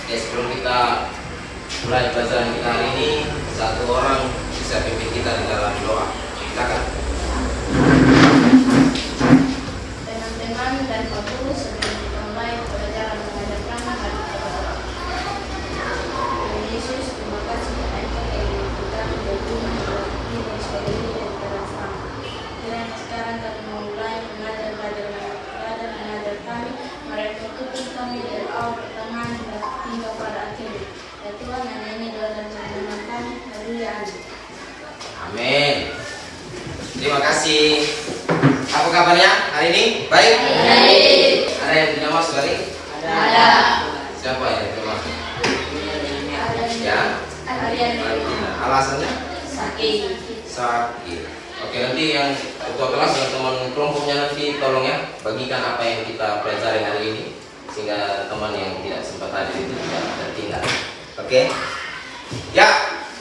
Oke, sebelum kita mulai pelajaran kita hari ini, satu orang bisa pimpin kita di dalam doa. Silakan. Teman-teman dan Pak Guru, sebelum kita mulai pelajaran mengajar kami, mari kita berdoa. Tuhan Yesus, terima kasih Engkau yang kita berguna dari sebagai ini dan terang sama. Kiranya sekarang kami memulai mengajar kami, mereka tutup kami dari awal pertengahan hingga pada akhir. Ya Tuhan, hanya ini doa dan permohonan kami. Haleluya. Amin. Terima kasih. Apa kabarnya hari ini? Baik? Baik. Ada yang tidak masuk hari ini? Ada. Siapa yang tidak masuk? Ya. Alasannya? Sakit. Sakit. Oke, nanti yang ketua kelas dan teman kelompoknya nanti tolong ya bagikan apa yang kita pelajari hari ini sehingga teman yang tidak sempat hadir itu tidak tertinggal. Oke. Ya,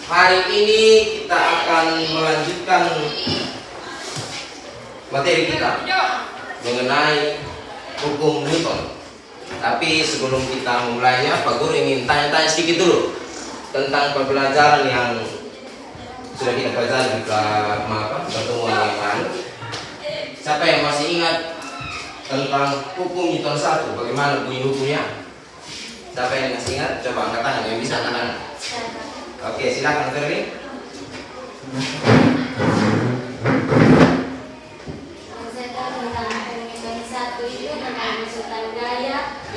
hari ini kita akan melanjutkan materi kita mengenai hukum Newton. Tapi sebelum kita memulainya, Pak Guru ingin tanya-tanya sedikit dulu tentang pembelajaran yang sudah kita pelajari di pertemuan yang lalu. Siapa yang masih ingat tentang hukum Newton 1? Bagaimana bunyi hukumnya? Siapa yang masih ingat? Coba angkat tangan yang bisa angkat tangan. Oke, silakan Ferdi.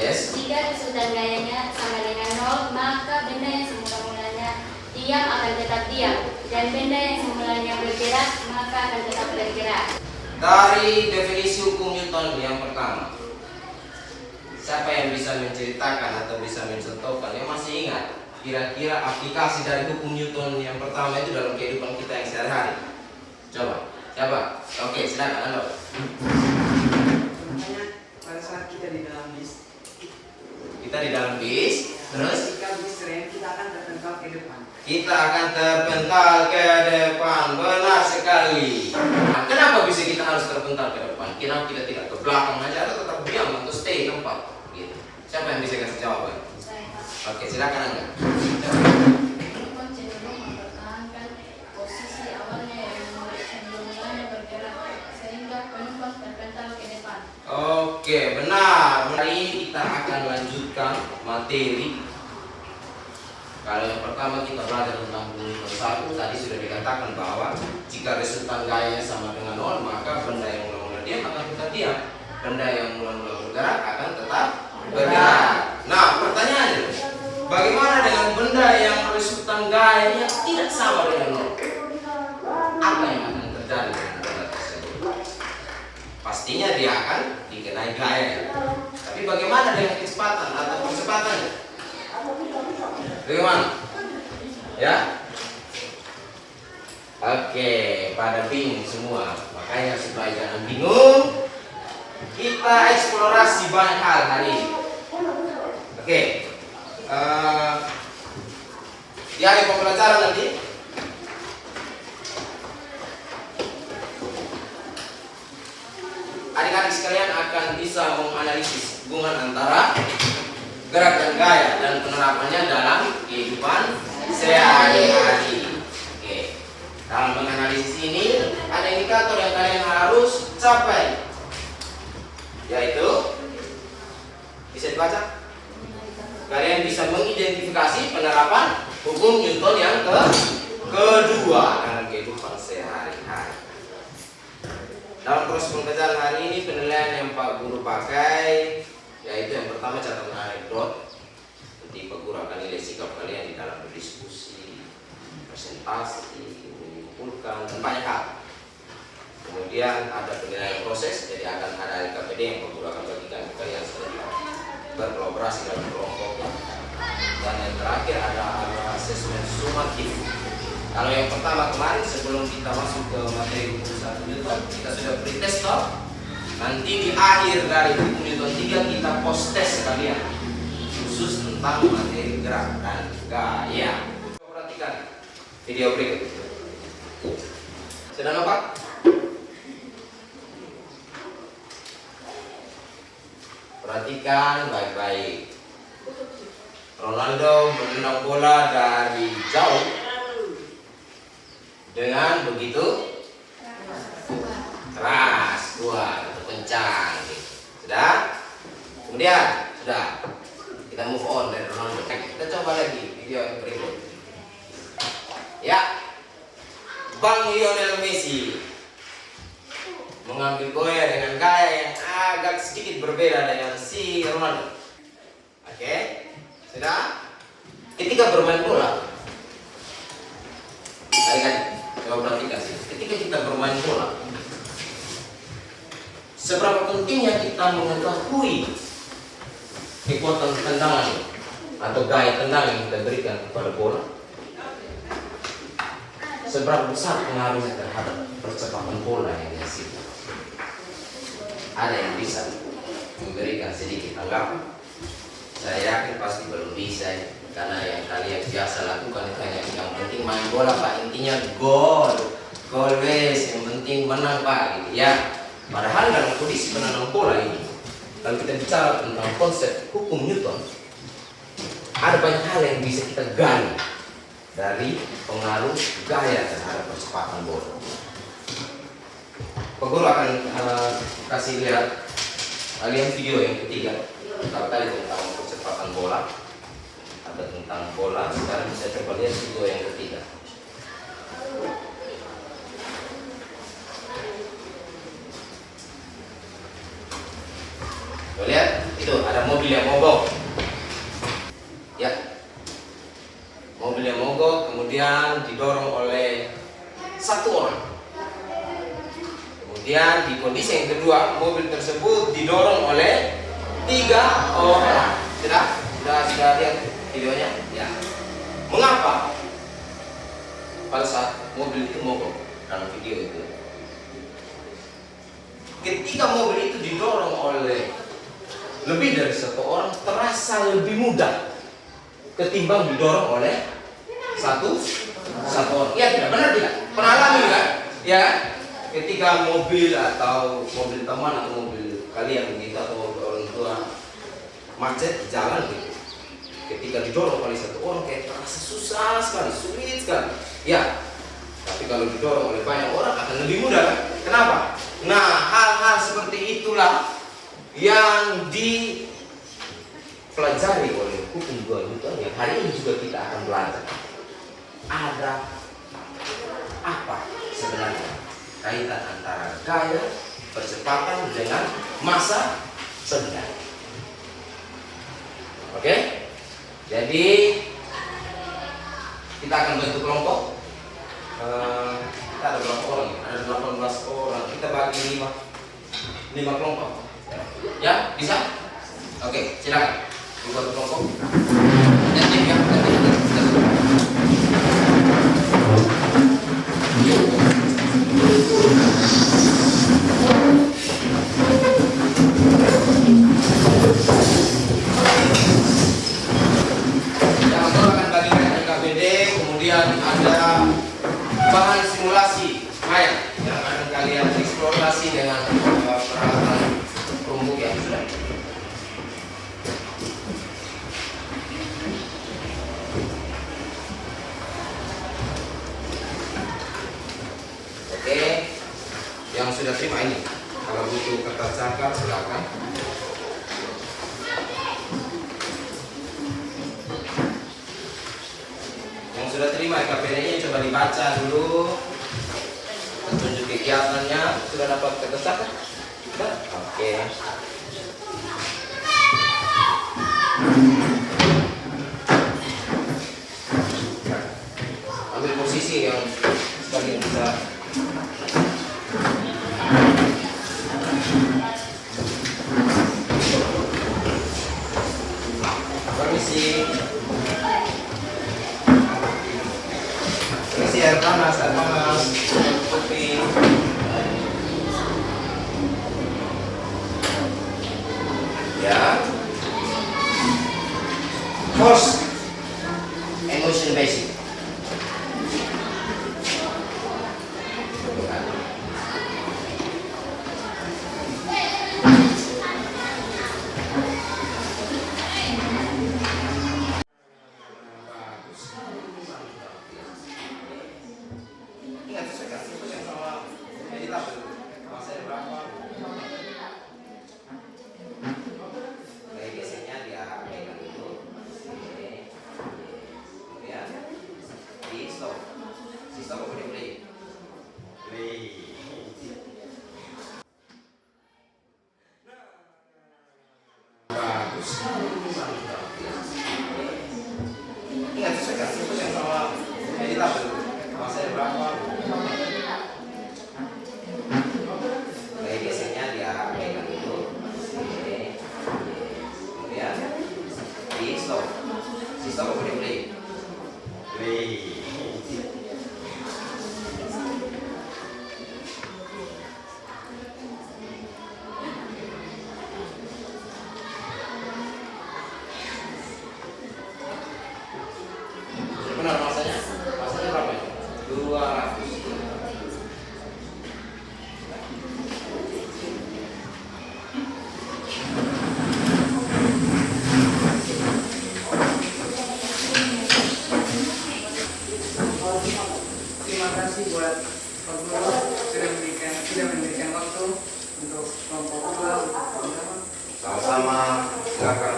Yes. Jika resultan gayanya sama dengan 0, maka benda yang semula-mulanya diam akan tetap diam, dan benda yang semulanya bergerak maka akan tetap bergerak. Dari definisi hukum Newton yang pertama, siapa yang bisa menceritakan atau bisa mencontohkan yang masih ingat kira-kira aplikasi dari hukum Newton yang pertama itu dalam kehidupan kita yang sehari-hari? Coba, siapa? Oke, silakan Anda. Makanya pada saat kita di dalam bis, Kita di dalam bis, terus ketika bis rem, kita akan terpental ke depan. kita akan terpental ke depan. Benar sekali. Nah, kenapa bisa kita harus terpental ke depan? Kenapa kita tidak ke belakang aja atau tetap diam atau stay di tempat? Gitu. Siapa yang bisa kasih jawaban? Oke, silakan Anda. Penumpang cenderung mempertahankan posisi awalnya yang sebelumnya bergerak sehingga penumpang terpental ke depan. Oke, benar. Hari ini kita akan lanjutkan materi. Kalau yang pertama kita belajar tentang hukum Newton 1, tadi sudah dikatakan bahwa jika resultan gayanya sama dengan 0, maka benda yang mula-mula diam akan tetap diam. Benda yang mula-mula bergerak akan tetap bergerak. Nah, pertanyaannya, bagaimana dengan benda yang resultan gayanya tidak sama dengan 0? Apa yang akan terjadi dengan benda tersebut? Pastinya dia akan dikenai gaya. Tapi bagaimana dengan kecepatan atau percepatannya? Bagaimana? Ya? Oke, pada bingung semua. Makanya supaya jangan bingung, kita eksplorasi banyak hal hari ini. Oke. Di akhir pembelajaran nanti adik-adik sekalian akan bisa menganalisis hubungan antara gerak dan gaya dan penerapannya dalam kehidupan sehari-hari. Oke. Dalam menganalisis ini ada indikator yang kalian harus capai, yaitu bisa dibaca. Kalian bisa mengidentifikasi penerapan hukum Newton yang kedua dalam kehidupan sehari-hari. Dalam proses pembelajaran hari ini penilaian yang Pak Guru pakai yaitu yang pertama catatan anekdot. Nanti Pak Guru akan nilai sikap kalian di dalam berdiskusi, presentasi, mengumpulkan dan banyak hal. Kemudian ada penilaian proses, jadi akan ada LKPD yang Pak Guru akan bagikan ke kalian setelah berkolaborasi dalam kelompok. Dan yang terakhir ada asesmen sumatif. Kalau yang pertama kemarin sebelum kita masuk ke materi hukum 1 Newton, kita sudah beri tes toh. Nanti di akhir dari hukum Newton 3 kita post tes kalian khusus tentang materi gerak dan gaya. Perhatikan video berikut. Sudah nampak? Perhatikan baik-baik. Ronaldo menendang bola dari jauh dengan begitu keras, kuat, atau kencang. Sudah? Kemudian sudah. Kita move on dari Ronaldo. Kita coba lagi video yang berikut. Ya, Bang Lionel Messi mengambil bola dengan gaya yang agak sedikit berbeda dengan si Ronaldo. Oke, sudah? Ketika bermain bola, adik-adik, coba perhatikan sih. Ketika kita bermain bola, seberapa pentingnya kita mengetahui kekuatan tendangan atau gaya tendang yang kita berikan kepada bola? Seberapa besar pengaruhnya terhadap percepatan bola yang dihasilkan? Ada yang bisa memberikan sedikit tanggapan? Saya yakin pasti belum bisa ya. Karena yang kalian biasa lakukan itu hanya yang penting main bola Pak, intinya gol, gol wes, yang penting menang Pak gitu ya. Padahal dalam kondisi menanam bola ini, kalau kita bicara tentang konsep hukum Newton, ada banyak hal yang bisa kita gali dari pengaruh gaya terhadap percepatan bola. Pak Guru akan kasih lihat kalian video yang ketiga. Kalau tadi tentang percepatan bola, ada tentang bola, sekarang bisa coba lihat video yang ketiga. Tuh, lihat, itu ada mobil yang mogok. Ya, mobil yang mogok kemudian didorong oleh satu orang. Kemudian di kondisi yang kedua, mobil tersebut didorong oleh 3 orang. Sudah lihat videonya? Ya. Mengapa pada saat mobil itu mogok dalam video itu? Ketika mobil itu didorong oleh lebih dari satu orang, terasa lebih mudah ketimbang didorong oleh satu orang. Ya tidak, benar tidak? Pernah alami kan? Ya. Ketika mobil atau mobil teman atau mobil kalian begitu atau mobil orang tua macet di jalan gitu, ketika didorong oleh satu orang kayak terasa susah sekali, sulit sekali ya. Tapi kalau didorong oleh banyak orang akan lebih mudah kan? Kenapa? Nah, hal-hal seperti itulah yang dipelajari oleh hukum Newton yang hari ini juga kita akan belajar. Ada apa sebenarnya kaitan antara gaya percepatan dengan massa sebenarnya? Oke? Jadi kita akan bentuk kelompok. Kita ada berapa orang? Ada 18 orang. Kita bagi 5 kelompok. Ya, bisa? Oke, silakan. Buat kelompok. Dan tim ya. Ada bahan simulasi maya yang akan kalian eksplorasi dengan peralatan Chromebook yang sudah. Oke, yang sudah terima ini. Kalau butuh kertas cakar silakan. Sudah terima KPD-nya, coba dibaca dulu, tunjuk kegiatannya. Sudah dapat kertas cakar? Sudah? Oke. Ambil posisi yang sebagian besar. Permisi. Air panas, kopi. Ya. Force, emotion basic. Bisa apa boleh play? Play. Benar masanya? Masanya berapa ya? 200. Terima kasih buat Pak Guru sudah memberikan waktu untuk kelompok dua untuk teman-teman. Sama-sama, silakan.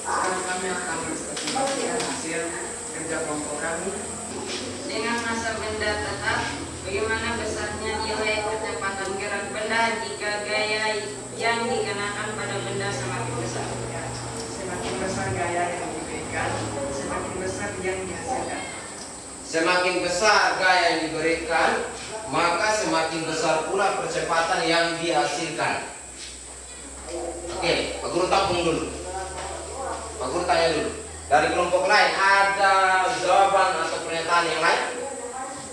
Sekarang kami akan presentasikan hasil kerja kelompok kami. Dengan massa benda tetap, bagaimana besarnya nilai kecepatan gerak benda jika gaya yang dikenakan pada benda semakin besar? Semakin besar gaya yang diberikan, semakin besar yang dihasilkan. Semakin besar gaya yang diberikan, maka semakin besar pula percepatan yang dihasilkan. Oke, Pak Guru tampung dulu. Pak Guru tanya dulu. Dari kelompok lain ada jawaban atau pernyataan yang lain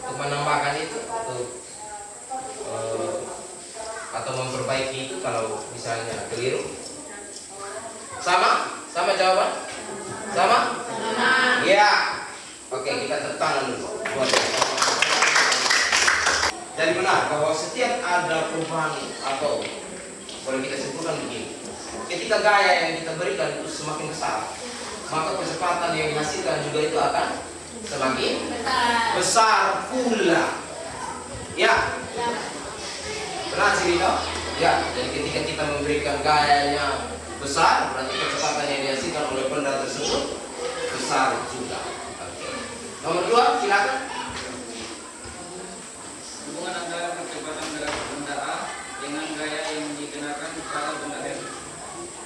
untuk menambahkan itu atau memperbaiki itu kalau misalnya keliru? Sama? Sama jawaban? Sama? Ya. Oke, kita tepuk tangan dulu. Jadi benar bahwa setiap ada perubahan atau boleh kita simpulkan begini. Ketika gaya yang kita berikan itu semakin besar, maka kecepatan yang dihasilkan juga itu akan semakin besar pula. Ya. Benar sih Rino? Ya. Jadi ketika kita memberikan gayanya besar, berarti kecepatan yang dihasilkan oleh benda tersebut besar juga. Oke. Nomor 2, silakan. Hubungan antara percepatan gerak benda A dengan gaya yang dikenakan pada benda M.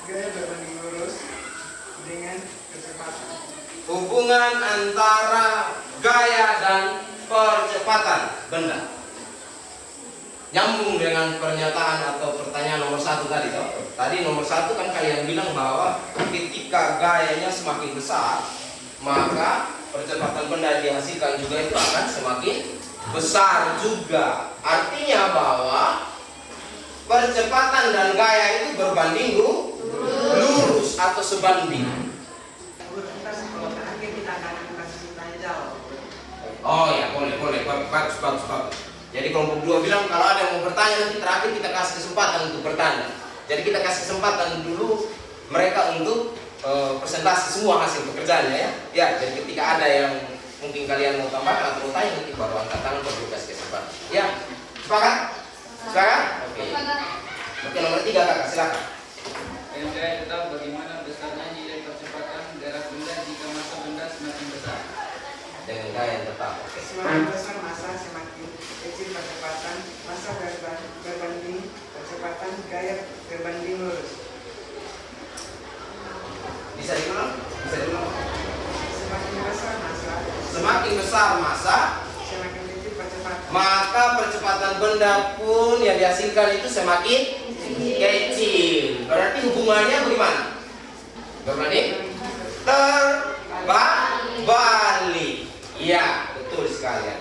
Gaya berbanding lurus dengan kecepatan. Hubungan antara gaya dan percepatan benda. Nyambung dengan pernyataan atau pertanyaan nomor 1 tadi toh. Tadi nomor 1 kan kalian bilang bahwa ketika gayanya semakin besar, maka percepatan benda yang dihasilkan juga itu akan semakin besar juga. Artinya bahwa percepatan dan gaya itu berbanding lurus atau sebanding. Kalau terakhir kita akan kasih tanya jawab. Oh ya, boleh. Bagus. Jadi kelompok 2 bilang kalau ada yang mau bertanya nanti terakhir kita kasih kesempatan untuk bertanya. Jadi kita kasih kesempatan dulu mereka untuk presentasi semua hasil pekerjaannya ya. Ya, jadi ketika ada yang mungkin kalian mau tambahkan atau mau tanya nanti baru angkat tangan baru kasih kesempatan. Ya, sepakat? Oke, nomor 3 kakak silakan. Dengan gaya tetap, bagaimana besarnya nilai percepatan gerak benda jika massa benda semakin besar? Dengan gaya yang tetap. Oke. Semakin besar massa, semakin kecil percepatan. Massa berbanding percepatan, gaya berbanding lurus. Bisa diulang? Semakin besar massa, Semakin besar massa, semakin kecil percepatan. maka percepatan benda pun yang dihasilkan itu semakin kecil. Berarti hubungannya bagaimana? Berbanding terbalik. Iya, betul sekali.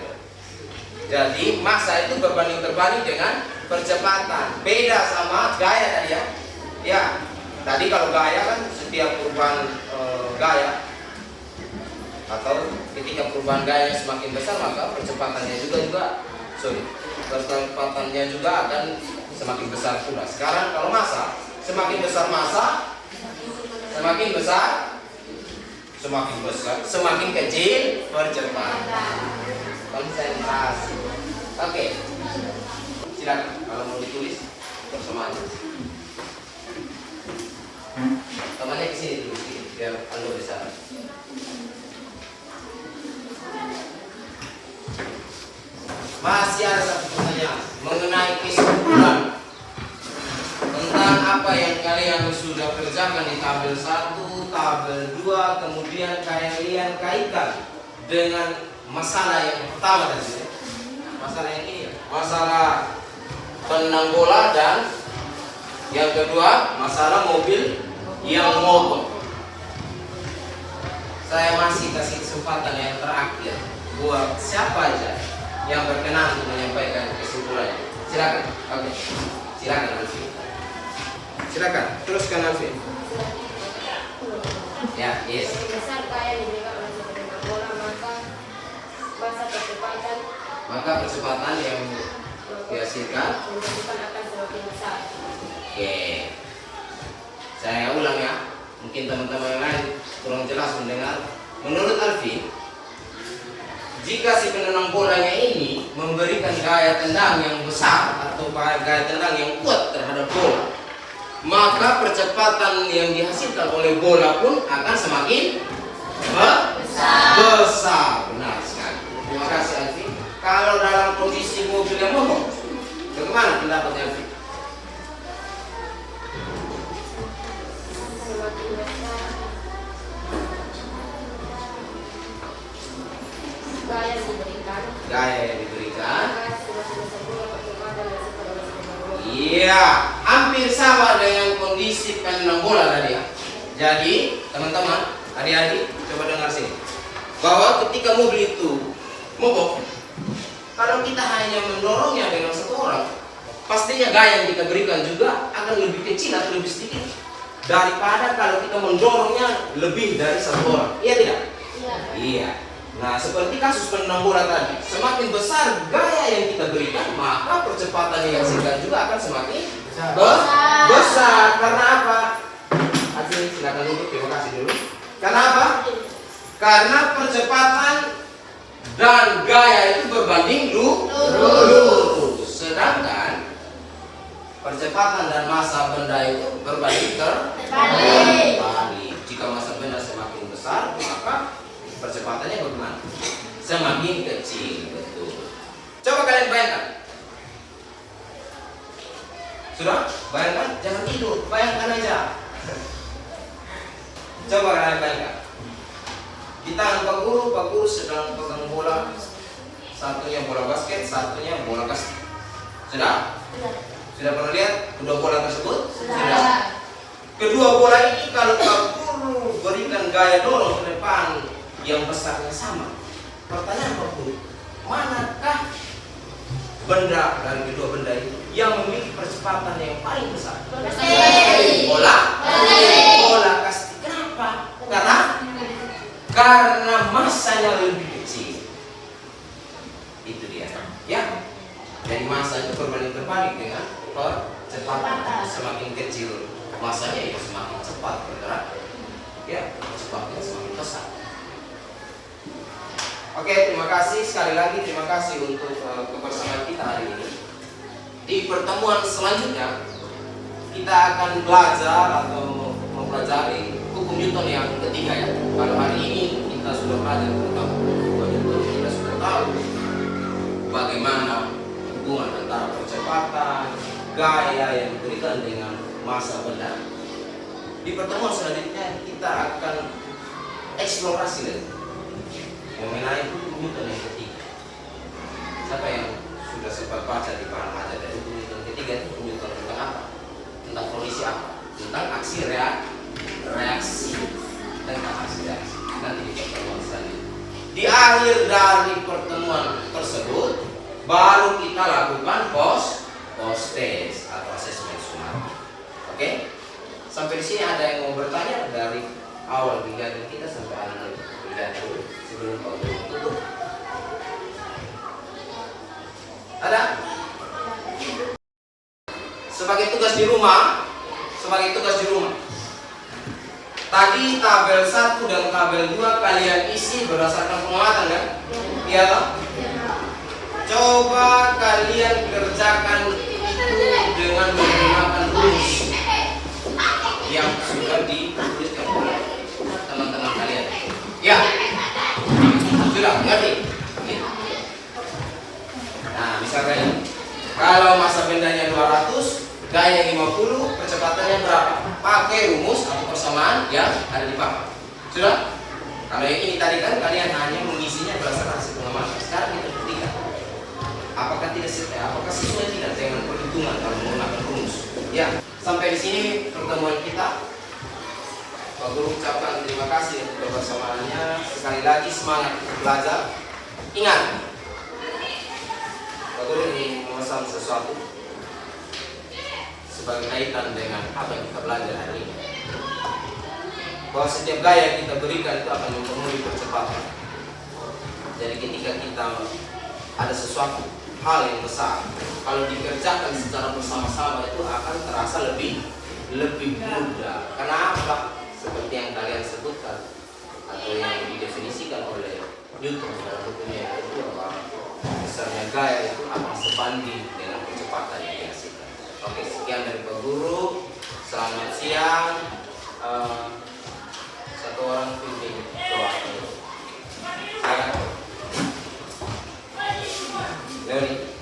Jadi massa itu berbanding terbalik dengan percepatan. Beda sama gaya tadi ya. Ya, tadi kalau gaya kan setiap perubahan gaya atau ketika perubahan gaya semakin besar maka percepatannya percepatannya juga akan semakin besar pula. Sekarang kalau massa, semakin besar massa, semakin kecil percepatan. Konsentrasi. Oke. Silakan kalau mau ditulis bersamaannya. Temannya ke sini dulu sedikit biar Anda bisa. Masih ada satu pertanyaan mengenai kesimpulan tentang apa yang kalian sudah kerjakan di tabel 1, tabel 2, kemudian kalian kaitkan dengan masalah yang pertama tadi ya. Masalah yang ini ya. Masalah penendang bola dan yang kedua masalah mobil yang mogok. Saya masih kasih kesempatan yang terakhir buat siapa aja yang berkenan untuk menyampaikan kesimpulannya. Silakan. Oke. Silakan Alvin. Silakan. Teruskan Alvin. Ya, yes. Besar gaya diberikan oleh sepak bola, Maka percepatan yang dihasilkan menjadikan akan semakin besar. oke. Saya ulang ya. Mungkin teman-teman yang lain kurang jelas mendengar. Menurut Alvin, jika si penendang bolanya ini memberikan gaya tendang yang besar atau gaya tendang yang kuat terhadap bola, maka percepatan yang dihasilkan oleh bola pun akan semakin besar. Benar sekali. Terima kasih Alvin. Kalau dalam kondisi mobil yang mogok, bagaimana pendapatnya Alvin? Semakin besar gaya diberikan, Gaya yang diberikan. maka semakin besar pula percepatan yang dihasilkan oleh sepak bola. Iya, hampir sama dengan kondisi penendang bola tadi ya. Jadi, teman-teman, adik-adik, coba dengar sini. Bahwa ketika mobil itu mogok, kalau kita hanya mendorongnya dengan satu orang, pastinya gaya yang kita berikan juga akan lebih kecil atau lebih sedikit daripada kalau kita mendorongnya lebih dari satu orang. Iya tidak? Iya. Iya. Nah, seperti kasus penendang bola tadi, semakin besar gaya yang kita berikan, maka percepatan yang dihasilkan juga akan semakin besar. Karena apa? Aji, silakan duduk. Terima kasih dulu. Karena apa? Karena percepatan dan gaya itu berbanding lurus. Sedangkan percepatan dan massa benda itu berbanding terbalik. Jika massa benda semakin besar, maka percepatannya bagaimana? Semakin kecil, betul. Coba kalian bayangkan. Sudah? Bayangkan? Jangan tidur, bayangkan aja. Coba kalian bayangkan. Di tangan Pak Guru sedang pegang bola. Satunya bola basket, satunya bola kasti. Sudah? Sudah pernah lihat kedua bola tersebut? Sudah. Kedua bola ini kalau Pak Guru berikan gaya dorong ke depan yang besarnya sama. Pertanyaan Pak Guru, manakah benda dari kedua benda itu yang memiliki percepatan yang paling besar? Bola kasti. Kenapa? Karena massanya lebih kecil. Itu dia. Ya. Jadi massa itu berbanding terbalik dengan percepatan. Semakin kecil massanya ya semakin cepat bergerak. Ya, percepatannya semakin besar. Oke, terima kasih sekali lagi. Terima kasih untuk kebersamaan kita hari ini. Di pertemuan selanjutnya kita akan belajar atau mempelajari hukum Newton yang ketiga ya. Kalau hari ini kita sudah belajar tentang hukum Newton, kita sudah tahu bagaimana hubungan antara percepatan, gaya yang diberikan dengan massa benda. Di pertemuan selanjutnya kita akan eksplorasi lagi mengenai hukum Newton yang ketiga. Siapa yang sudah sempat baca di bahan aja dari hukum Newton ketiga itu hukum Newton tentang apa? Tentang kondisi apa? Tentang aksi reaksi. Tentang aksi reaksi. Nanti di pertemuan selanjutnya. Di akhir dari pertemuan tersebut baru kita lakukan post test atau asesmen sumatif. Oke? Sampai di sini ada yang mau bertanya dari awal kegiatan kita sampai akhir kegiatan sebelum Pak Guru tutup? Ada? Sebagai tugas di rumah, tadi tabel 1 dan tabel 2 kalian isi berdasarkan pengamatan kan? Iya toh? Coba kalian kerjakan itu dengan menggunakan rumus yang sudah dituliskan oleh teman-teman kalian. Ya, sudah ngerti? Nah, misalnya kalau massa bendanya 200, gaya 50, percepatannya berapa? Pakai rumus atau persamaan yang ada di papan. Sudah? Kalau yang ini tadi kan kalian hanya mengisinya berdasarkan hasil pengamatan. Sekarang kita buktikan. Apakah sesuai tidak dengan perhitungan kalau menggunakan rumus? Ya, sampai di sini pertemuan kita. Pak Guru ucapkan terima kasih untuk kebersamaannya. Sekali lagi semangat untuk belajar. Ingat, Pak Guru ingin memesan sesuatu sebagai kaitan dengan apa yang kita belajar hari ini. Bahwa setiap gaya yang kita berikan itu akan mempengaruhi percepatan. Jadi ketika kita ada sesuatu hal yang besar, kalau dikerjakan secara bersama-sama itu akan terasa lebih mudah. Kenapa? Seperti yang kalian sebutkan atau yang didefinisikan oleh Newton dalam bukunya yang kedua, bahwa besarnya gaya itu akan sebanding dengan kecepatan yang dihasilkan. Oke, sekian dari Pak Guru. Selamat siang. Satu orang pimpin doa. Silakan. Leoni.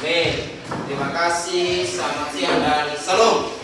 Amin. Terima kasih. Selamat siang dan salam.